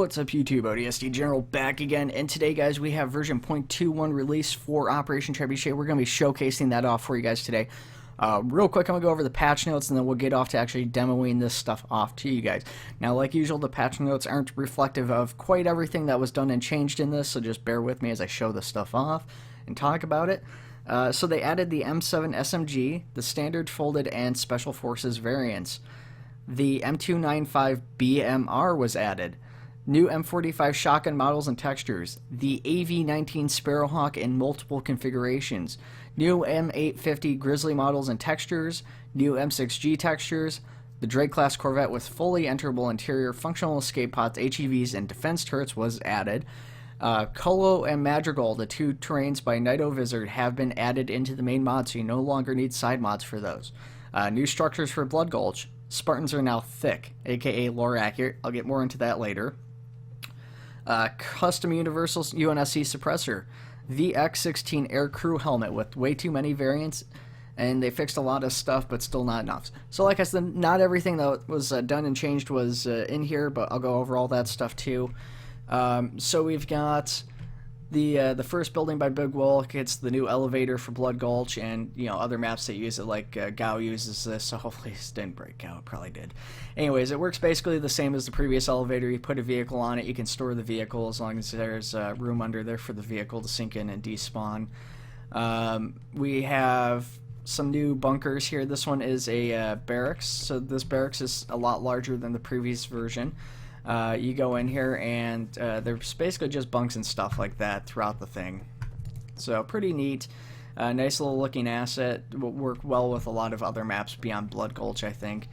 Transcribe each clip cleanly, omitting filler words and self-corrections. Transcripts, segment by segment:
What's up YouTube, ODST General back again, and today guys we have version 0.21 release for Operation Trebuchet. We're going to be showcasing that off for you guys today. Real quick, I'm going to go over the patch notes and then we'll get off to actually demoing this stuff off to you guys. Now like usual, the patch notes aren't reflective of quite everything that was done and changed in this, so just bear with me as I show the stuff off and talk about it. So they added the M7 SMG, the standard folded and special forces variants. The M295 BMR was added. New M45 shotgun models and textures. The AV-19 Sparrowhawk in multiple configurations. New M850 Grizzly models and textures. New M6G textures. The Drake-class Corvette with fully enterable interior, functional escape pods, HEVs, and defense turrets was added. Colo and Madrigal, the two terrains by Nightovizard, have been added into the main mod, so you no longer need side mods for those. New structures for Blood Gulch. Spartans are now thick, aka lore accurate. I'll get more into that later. Custom Universal UNSC suppressor, the X16 Air Crew helmet with way too many variants, and they fixed a lot of stuff, but still not enough. So like I said, not everything that was done and changed was in here, but I'll go over all that stuff too. So we've got the first building by Big Wilk. It's the new elevator for Blood Gulch, and you know other maps that use it, like Gao uses this. So hopefully this didn't break. Gao probably did. Anyways, it works basically the same as the previous elevator. You put a vehicle on it, you can store the vehicle as long as there's room under there for the vehicle to sink in and despawn. We have some new bunkers here. This one is a barracks. So this barracks is a lot larger than the previous version. You go in here and there's basically just bunks and stuff like that throughout the thing. So pretty neat. Nice little looking asset. Will work well with a lot of other maps beyond Blood Gulch, I think.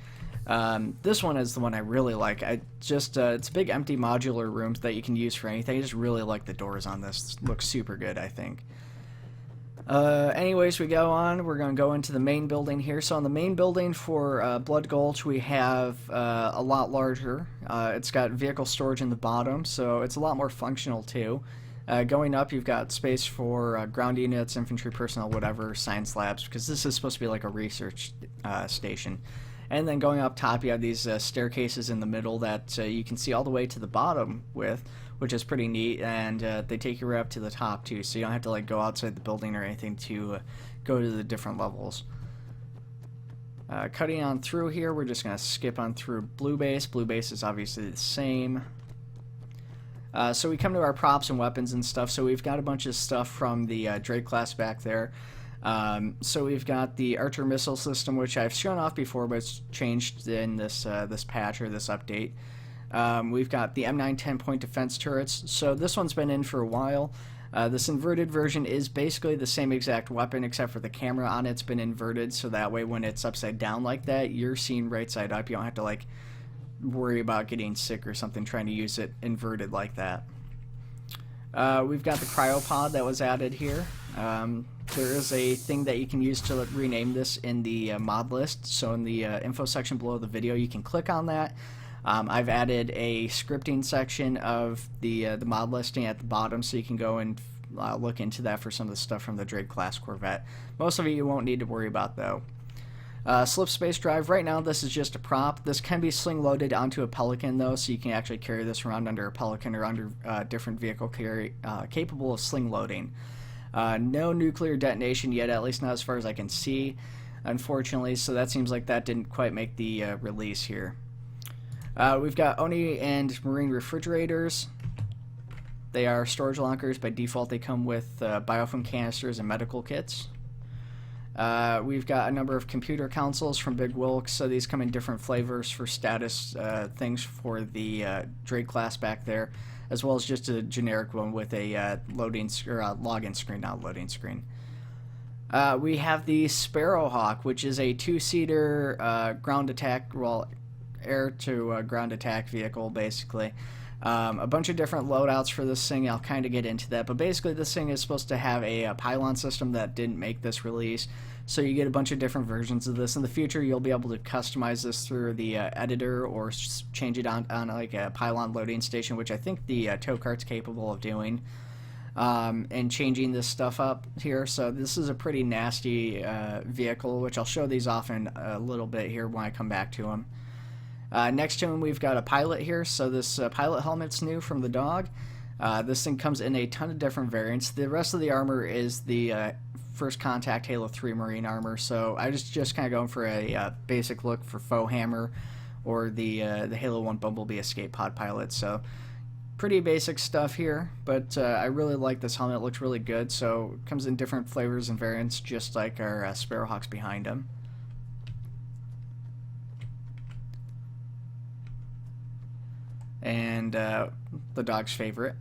This one is the one I really like. It's a big empty modular rooms that you can use for anything. I just really like the doors on this. Looks super good, I think. Anyways, we go on. We're going to go into the main building here. So on the main building for Blood Gulch, we have a lot larger. It's got vehicle storage in the bottom, so it's a lot more functional too. Going up, you've got space for ground units, infantry personnel, whatever, science labs, because this is supposed to be like a research station. And then going up top, you have these staircases in the middle that you can see all the way to the bottom with, which is pretty neat, and they take you right up to the top too, so you don't have to like go outside the building or anything to go to the different levels. Cutting on through here, we're just going to skip on through Blue Base. Blue Base is obviously the same. So we come to our props and weapons and stuff. So we've got a bunch of stuff from the Drake class back there. So we've got the Archer missile system, which I've shown off before, but it's changed in this this patch or this update. We've got the M9 10-point defense turrets. So this one's been in for a while. This inverted version is basically the same exact weapon, except for the camera on it's been inverted, so that way when it's upside down like that, you're seen right side up. You don't have to like worry about getting sick or something trying to use it inverted like that. We've got the cryopod that was added here. There is a thing that you can use to rename this in the mod list. So in the info section below the video, you can click on that. I've added a scripting section of the mod listing at the bottom, so you can go and look into that for some of the stuff from the Drake class Corvette. Most of it you won't need to worry about though. Slip space drive. Right now this is just a prop. This can be sling loaded onto a Pelican though, so you can actually carry this around under a Pelican or under different vehicle capable of sling loading. No nuclear detonation yet, at least not as far as I can see, unfortunately, so that seems like that didn't quite make the release here. We've got Oni and Marine refrigerators. They are storage lockers. By default they come with biofilm canisters and medical kits. We've got a number of computer consoles from Big Wilk, so these come in different flavors for status things for the Drake class back there, as well as just a generic one with a login screen, not loading screen. We have the Sparrowhawk, which is a two-seater ground attack, air to ground attack vehicle basically. A bunch of different loadouts for this thing. I'll kind of get into that, but basically this thing is supposed to have a pylon system that didn't make this release, so you get a bunch of different versions of this. In the future you'll be able to customize this through the editor or change it on like a pylon loading station, which I think the tow cart's capable of doing, and changing this stuff up here. So this is a pretty nasty vehicle, which I'll show these off in a little bit here when I come back to them. Next to him, we've got a pilot here. So this pilot helmet's new from the dog. This thing comes in a ton of different variants. The rest of the armor is the First Contact Halo 3 Marine armor. So I was just kind of going for a basic look for Faux Hammer or the Halo 1 Bumblebee Escape Pod pilot. So pretty basic stuff here, but I really like this helmet. It looks really good. So it comes in different flavors and variants, just like our Sparrowhawks behind him. And the dog's favorite.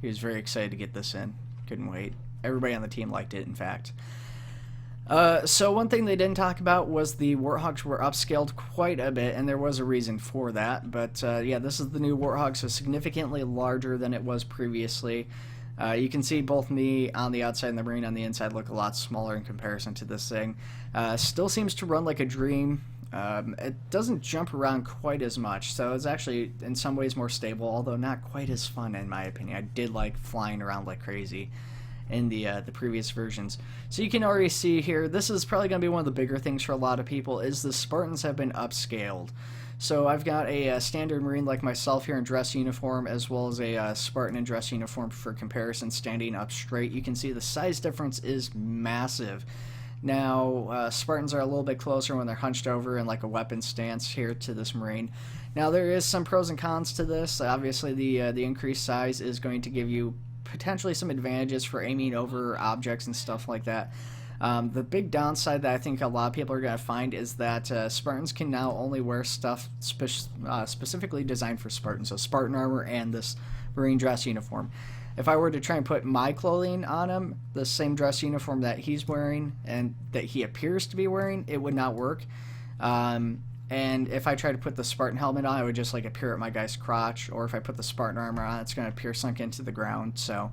He was very excited to get this in. Couldn't wait. Everybody on the team liked it, in fact. So one thing they didn't talk about was the Warthogs were upscaled quite a bit, and there was a reason for that. But yeah, this is the new Warthog, so significantly larger than it was previously. You can see both me on the outside and the Marine on the inside look a lot smaller in comparison to this thing. Still seems to run like a dream. It doesn't jump around quite as much, so it's actually in some ways more stable, although not quite as fun in my opinion. I did like flying around like crazy in the previous versions. So you can already see here, this is probably going to be one of the bigger things for a lot of people, is the Spartans have been upscaled. So I've got a standard Marine like myself here in dress uniform, as well as a Spartan in dress uniform for comparison, standing up straight. You can see the size difference is massive. Now, Spartans are a little bit closer when they're hunched over in like a weapon stance here to this Marine. Now, there is some pros and cons to this. Obviously, the increased size is going to give you potentially some advantages for aiming over objects and stuff like that. The big downside that I think a lot of people are going to find is that Spartans can now only wear stuff specifically designed for Spartans, so Spartan armor and this Marine dress uniform. If I were to try and put my clothing on him, the same dress uniform that he's wearing and that he appears to be wearing, it would not work. And if I try to put the Spartan helmet on, it would just like appear at my guy's crotch, or if I put the Spartan armor on, it's going to appear sunk into the ground. So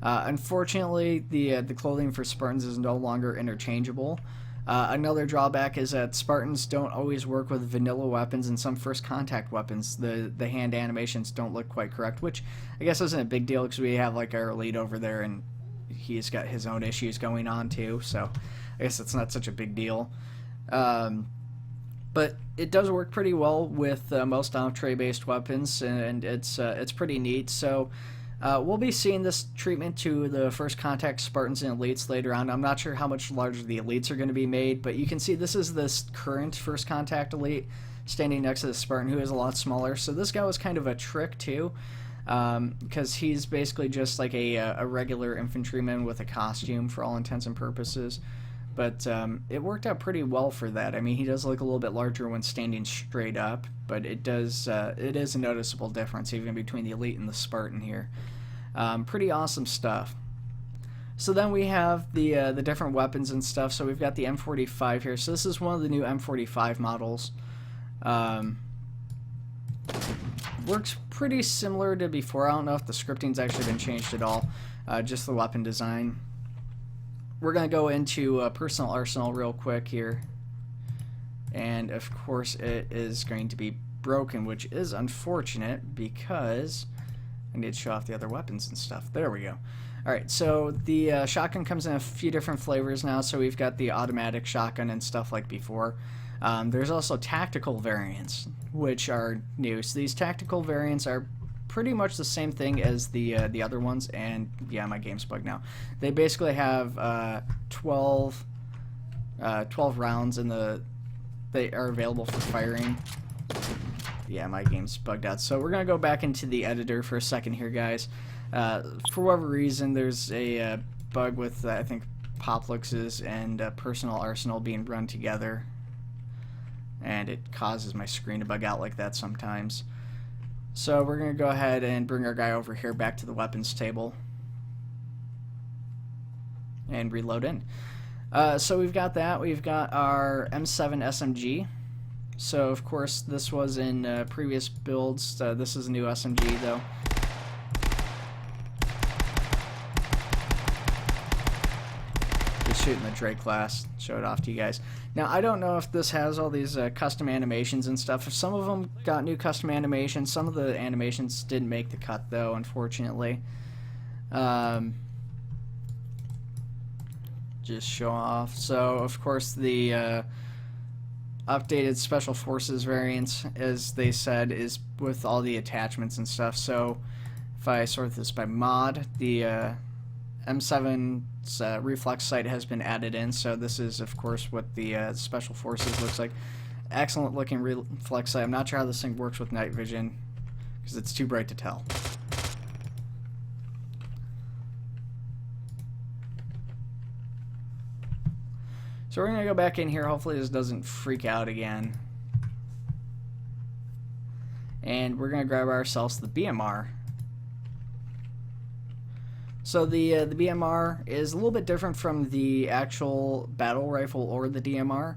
unfortunately, the clothing for Spartans is no longer interchangeable. Another drawback is that Spartans don't always work with vanilla weapons, and some first contact weapons, the hand animations don't look quite correct, which I guess isn't a big deal because we have like our lead over there and he's got his own issues going on too, so I guess it's not such a big deal. But it does work pretty well with most entree-based weapons, and it's pretty neat. So we'll be seeing this treatment to the first contact Spartans and Elites later on. I'm not sure how much larger the Elites are going to be made, but you can see this is this current first contact Elite standing next to the Spartan, who is a lot smaller. So this guy was kind of a trick too, because he's basically just like a regular infantryman with a costume for all intents and purposes. But it worked out pretty well for that. I mean, he does look a little bit larger when standing straight up, but it is a noticeable difference even between the Elite and the Spartan here. Pretty awesome stuff. So then we have the different weapons and stuff. So we've got the M45 here. So this is one of the new M45 models. Works pretty similar to before. I don't know if the scripting's actually been changed at all. Just the weapon design. We're going to go into personal arsenal real quick here. And of course it is going to be broken, which is unfortunate because I need to show off the other weapons and stuff. There we go. Alright, so the shotgun comes in a few different flavors now. So we've got the automatic shotgun and stuff like before. There's also tactical variants, which are new. So these tactical variants are pretty much the same thing as the other ones, and yeah, my game's bugged now. They basically have 12 rounds in they are available for firing. Yeah, my game's bugged out. So we're gonna go back into the editor for a second here, guys. For whatever reason, there's a bug with I think Popluxes and personal arsenal being run together, and it causes my screen to bug out like that sometimes. So we're going to go ahead and bring our guy over here back to the weapons table and reload in. So we've got that. We've got our M7 SMG. So of course this was in previous builds. This is a new SMG though. Just shooting the Drake class. Show it off to you guys. Now, I don't know if this has all these custom animations and stuff. If some of them got new custom animations, some of the animations didn't make the cut, though, unfortunately. Just show off. So, of course, the updated Special Forces variants, as they said, is with all the attachments and stuff. So if I sort this by mod, the M7's reflex sight has been added in. So this is, of course, what the Special Forces looks like. Excellent looking reflex sight. I'm not sure how this thing works with night vision because it's too bright to tell. So we're going to go back in here. Hopefully this doesn't freak out again. And we're going to grab ourselves the BMR. So the BMR is a little bit different from the actual battle rifle or the DMR.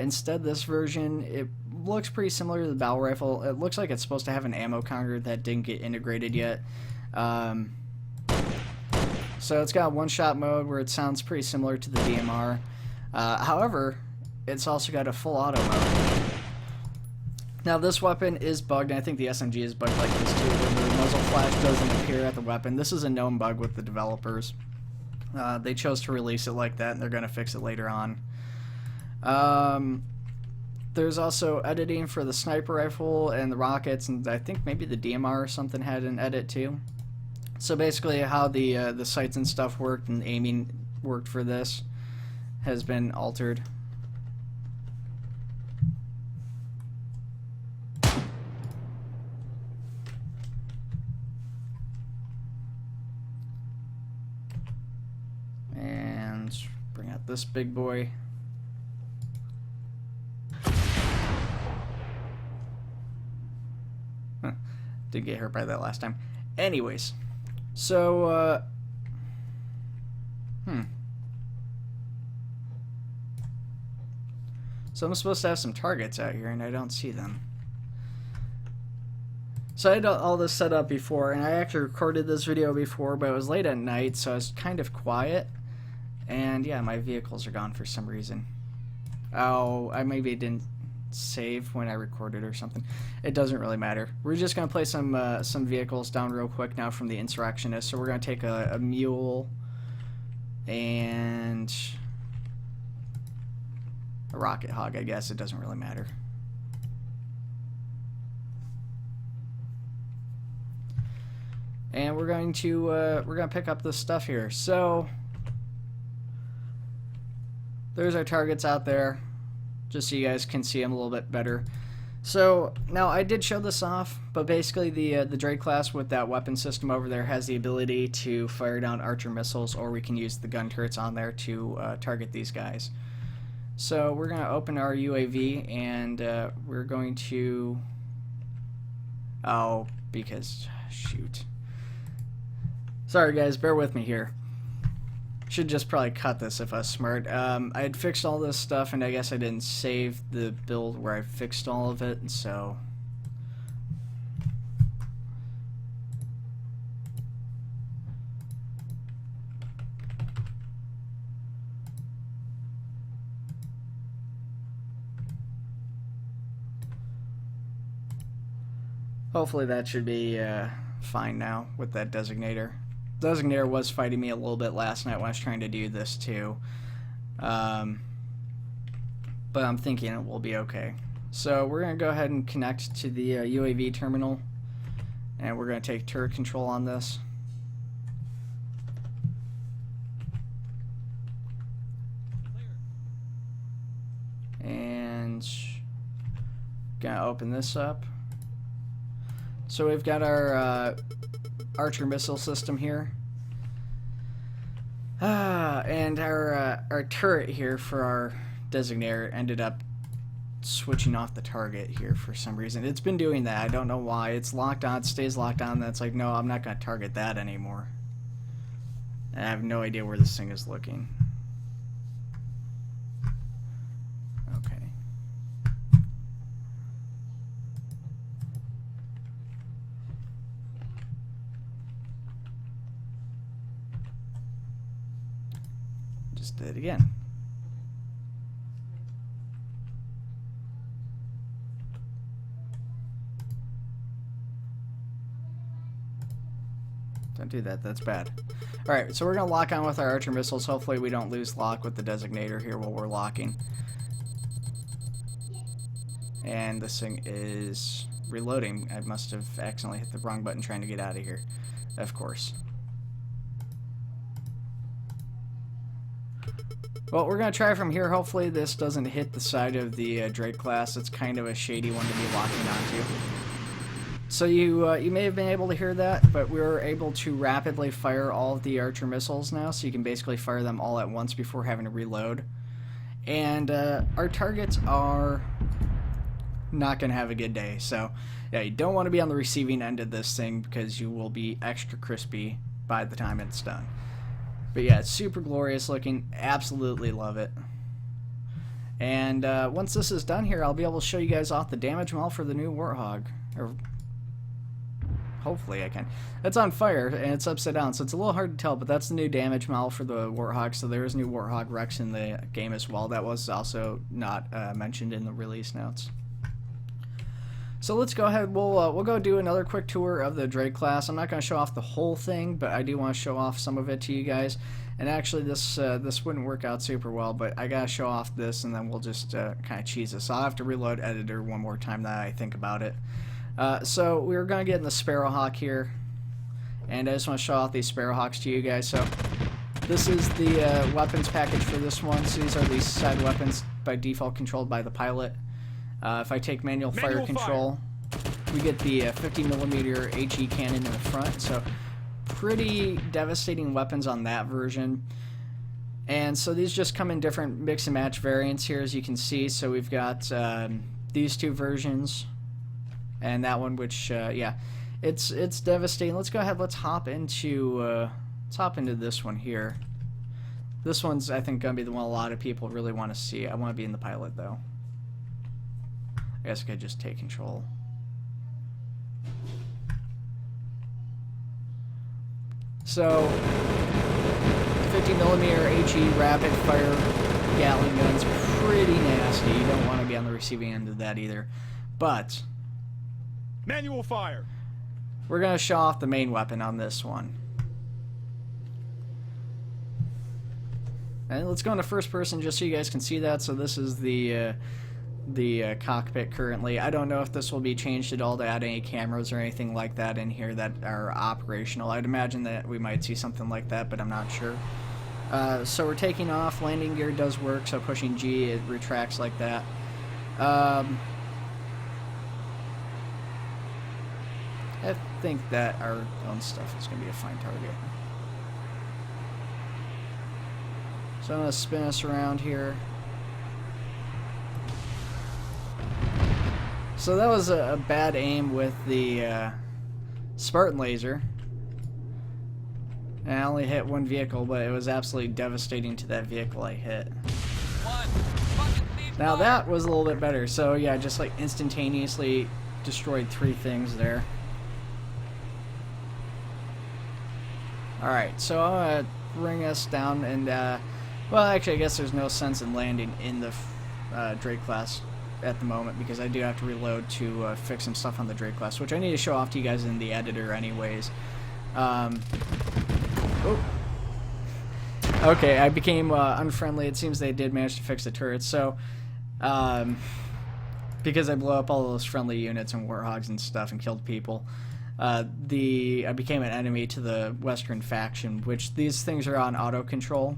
Instead, this version, it looks pretty similar to the battle rifle. It looks like it's supposed to have an ammo counter that didn't get integrated yet. So it's got a one-shot mode where it sounds pretty similar to the DMR. However, it's also got a full auto mode. Now this weapon is bugged, and I think the SMG is bugged like this too, where the muzzle flash doesn't appear at the weapon. This is a known bug with the developers. They chose to release it like that, and they're going to fix it later on. There's also editing for the sniper rifle and the rockets, and I think maybe the DMR or something had an edit too. So basically how the sights and stuff worked and aiming worked for this has been altered. And bring out this big boy. Did get hurt by that last time. Anyways, so So I'm supposed to have some targets out here, and I don't see them. So I had all this set up before, and I actually recorded this video before, but it was late at night, so I was kind of quiet. And yeah, my vehicles are gone for some reason. Oh, I maybe didn't save when I recorded or something. It doesn't really matter. We're just gonna play some vehicles down real quick now from the Insurrectionist. So we're gonna take a mule and a rocket hog. I guess it doesn't really matter. And we're gonna pick up this stuff here. So there's our targets out there, just so you guys can see them a little bit better. So now I did show this off, but basically the Drake class with that weapon system over there has the ability to fire down archer missiles, or we can use the gun turrets on there to target these guys. So we're gonna open our UAV, and we're going to shoot. Sorry guys, bear with me here. Should just probably cut this if I was smart. I had fixed all this stuff, and I guess I didn't save the build where I fixed all of it, so hopefully that should be fine now with that designator. Designator was fighting me a little bit last night when I was trying to do this too, but I'm thinking it will be okay. So we're going to go ahead and connect to the UAV terminal, and we're going to take turret control on this. And going to open this up. So we've got our archer missile system here, and our turret here for our designator ended up switching off the target here for some reason. It's been doing that. I don't know why. It's locked on, it stays locked on, and that's like, no, I'm not going to target that anymore. And I have no idea where this thing is looking. Okay. Just did it again. Don't do that, that's bad. Alright, so we're going to lock on with our archer missiles. Hopefully we don't lose lock with the designator here while we're locking. And this thing is reloading. I must have accidentally hit the wrong button trying to get out of here. Of course. Well, we're going to try from here. Hopefully this doesn't hit the side of the Drake class. It's kind of a shady one to be locking onto. So you may have been able to hear that, but we were able to rapidly fire all of the Archer missiles now, so you can basically fire them all at once before having to reload. And our targets are not going to have a good day. So yeah, you don't want to be on the receiving end of this thing because you will be extra crispy by the time it's done. But yeah, it's super glorious looking. Absolutely love it. And once this is done here, I'll be able to show you guys off the damage model for the new Warthog. Or hopefully I can. It's on fire and it's upside down, so it's a little hard to tell, but that's the new damage model for the Warthog. So there is new Warthog Rex in the game as well. That was also not mentioned in the release notes. So let's go ahead. We'll go do another quick tour of the Drake class. I'm not going to show off the whole thing, but I do want to show off some of it to you guys. And actually, this wouldn't work out super well, but I gotta show off this, and then we'll just kind of cheese this. So I'll have to reload editor one more time that I think about it. So we're gonna get in the Sparrowhawk here, and I just want to show off these Sparrowhawks to you guys. So this is the weapons package for this one. So these are the side weapons by default controlled by the pilot. If I take manual fire control, we get the 50mm HE cannon in the front, so pretty devastating weapons on that version. And so these just come in different mix and match variants here, as you can see. So we've got these two versions, and that one, which yeah, it's devastating. Let's go ahead. Let's hop into this one here. This one's, I think, gonna be the one a lot of people really want to see. I want to be in the pilot though. I guess I could just take control. So, 50mm HE rapid fire Gatling guns, pretty nasty. You don't want to be on the receiving end of that either. But manual fire. We're gonna show off the main weapon on this one. And let's go into first person just so you guys can see that. So this is the cockpit currently. I don't know if this will be changed at all to add any cameras or anything like that in here that are operational. I'd imagine that we might see something like that, but I'm not sure. So we're taking off. Landing gear does work, so pushing G, it retracts like that. I think that our own stuff is going to be a fine target. So I'm going to spin us around here. So that was a bad aim with the Spartan laser. And I only hit one vehicle, but it was absolutely devastating to that vehicle I hit. Now that was a little bit better. So yeah, just like instantaneously destroyed 3 things there. Alright, so I'm going to bring us down and, well, actually I guess there's no sense in landing in the Drake class at the moment because I do have to reload to fix some stuff on the Drake class, which I need to show off to you guys in the editor anyways. Oh. Okay, I became unfriendly. It seems they did manage to fix the turrets, so because I blew up all those friendly units and warthogs and stuff and killed people, I became an enemy to the Western faction, which these things are on auto control,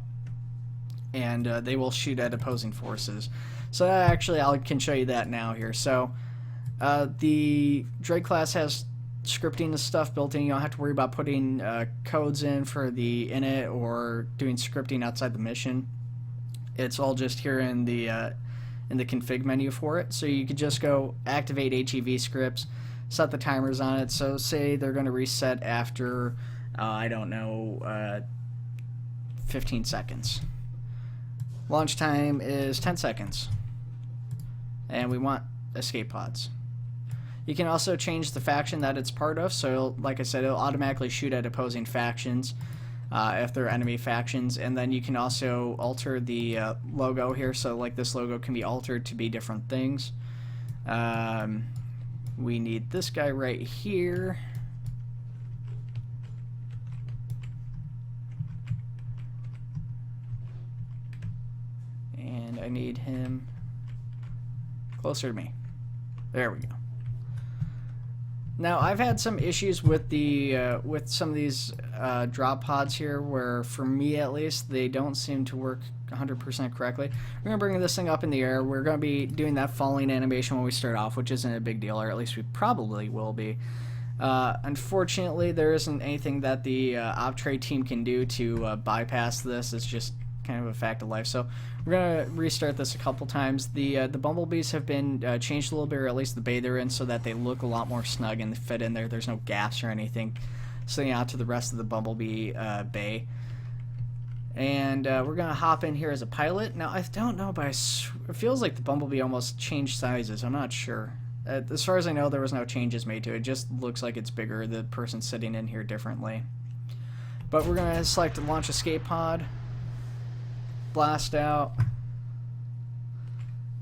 and they will shoot at opposing forces. So actually I can show you that now here. So the Drake class has scripting and stuff built in. You don't have to worry about putting codes in for the init or doing scripting outside the mission. It's all just here in the config menu for it. So you could just go activate HEV scripts, set the timers on it. So say they're going to reset after I don't know 15 seconds. Launch time is 10 seconds. And we want escape pods. You can also change the faction that it's part of, so like I said, it'll automatically shoot at opposing factions if they're enemy factions, and then you can also alter the logo here, so like this logo can be altered to be different things. We need this guy right here. And I need him closer to me. There we go. Now, I've had some issues with the with some of these drop pods here, where for me at least, they don't seem to work 100% correctly. We're going to bring this thing up in the air. We're going to be doing that falling animation when we start off, which isn't a big deal, or at least we probably will be. Unfortunately, there isn't anything that the OpTray team can do to bypass this. It's just kind of a fact of life. So we're going to restart this a couple times. The bumblebees have been changed a little bit, or at least the bay they're in, so that they look a lot more snug and fit in there. There's no gaps or anything sitting out to the rest of the bumblebee bay. And we're going to hop in here as a pilot. Now, I don't know, but it feels like the bumblebee almost changed sizes. I'm not sure. As far as I know, there was no changes made to it. It just looks like it's bigger. The person's sitting in here differently. But we're going to select Launch Escape Pod. Blast out.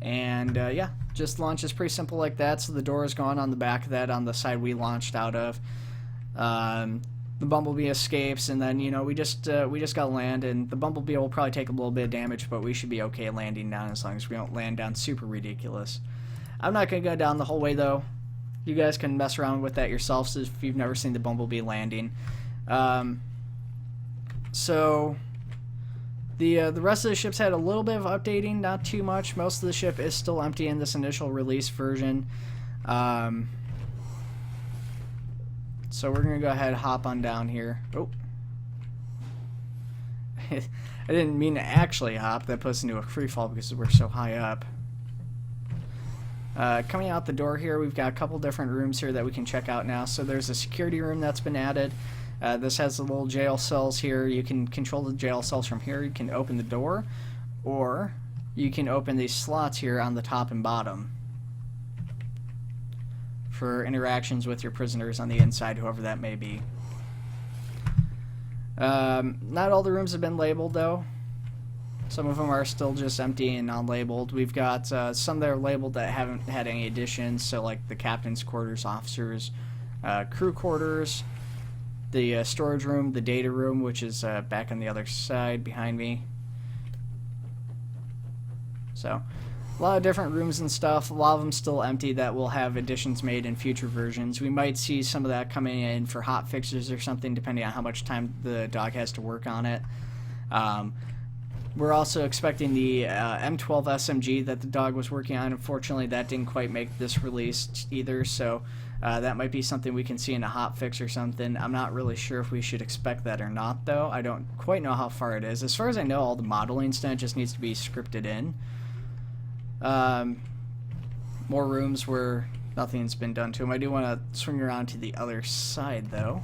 And yeah, just launches pretty simple like that. So the door is gone on the back of that on the side we launched out of. The bumblebee escapes, and then, you know, we just got land, and the bumblebee will probably take a little bit of damage, but we should be okay landing down as long as we don't land down super ridiculous. I'm not going to go down the whole way, though. You guys can mess around with that yourselves if you've never seen the bumblebee landing. So the rest of the ship's had a little bit of updating, not too much. Most of the ship is still empty in this initial release version. So we're going to go ahead and hop on down here. Oh. I didn't mean to actually hop. That puts us into a free fall because we're so high up. Coming out the door here, we've got a couple different rooms here that we can check out now. So there's a security room that's been added. This has the little jail cells here. You can control the jail cells from here. You can open the door, or you can open these slots here on the top and bottom for interactions with your prisoners on the inside, whoever that may be. Not all the rooms have been labeled, though. Some of them are still just empty and non-labeled. We've got some that are labeled that haven't had any additions, so like the captain's quarters, officers, crew quarters, the storage room, the data room, which is back on the other side behind me. So a lot of different rooms and stuff. A lot of them still empty that will have additions made in future versions. We might see some of that coming in for hot fixes or something, depending on how much time the dog has to work on it. We're also expecting the M12 SMG that the dog was working on. Unfortunately, that didn't quite make this release either, so that might be something we can see in a hot fix or something. I'm not really sure if we should expect that or not, though. I don't quite know how far it is. As far as I know, all the modeling stuff just needs to be scripted in. More rooms where nothing's been done to them. I do want to swing around to the other side, though.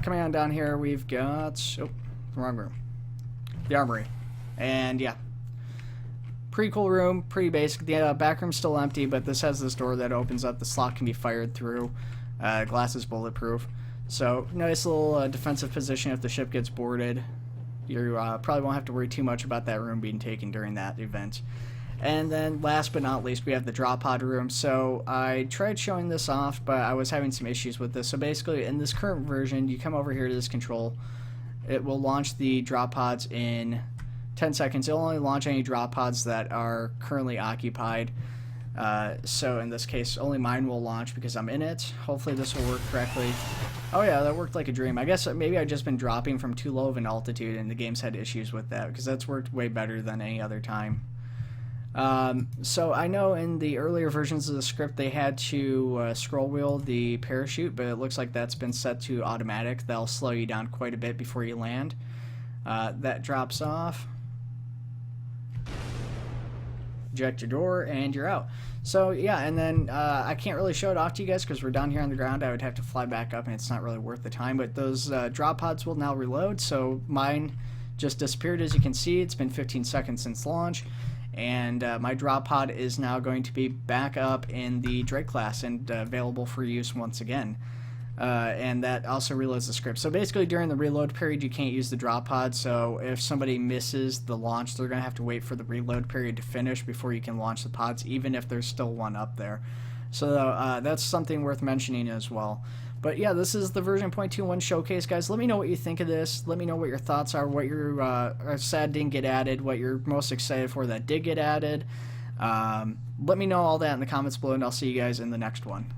Coming on down here, we've got... Oh, wrong room. The armory. And, yeah. Pretty cool room, pretty basic. The back room's still empty, but this has this door that opens up. The slot can be fired through. Glass is bulletproof. So, nice little defensive position if the ship gets boarded. You probably won't have to worry too much about that room being taken during that event. And then, last but not least, we have the drop pod room. So, I tried showing this off, but I was having some issues with this. So, basically, in this current version, you come over here to this control. It will launch the drop pods in 10 seconds. It'll only launch any drop pods that are currently occupied. So, in this case, only mine will launch because I'm in it. Hopefully, this will work correctly. Oh, yeah, that worked like a dream. I guess maybe I've just been dropping from too low of an altitude, and the game's had issues with that, because that's worked way better than any other time. So I know in the earlier versions of the script they had to scroll wheel the parachute, but it looks like that's been set to automatic. That'll slow you down quite a bit before you land. That drops off. Eject your door, and you're out. So yeah, and then I can't really show it off to you guys because we're down here on the ground. I would have to fly back up, and it's not really worth the time. But those drop pods will now reload, so mine just disappeared. As you can see, it's been 15 seconds since launch. And my drop pod is now going to be back up in the Drake class and available for use once again. and that also reloads the script. So basically during the reload period you can't use the drop pod, so if somebody misses the launch they're going to have to wait for the reload period to finish before you can launch the pods, even if there's still one up there. So that's something worth mentioning as well. But yeah, this is the version 0.21 showcase, guys. Let me know what you think of this. Let me know what your thoughts are, what you're sad didn't get added, what you're most excited for that did get added. Let me know all that in the comments below, and I'll see you guys in the next one.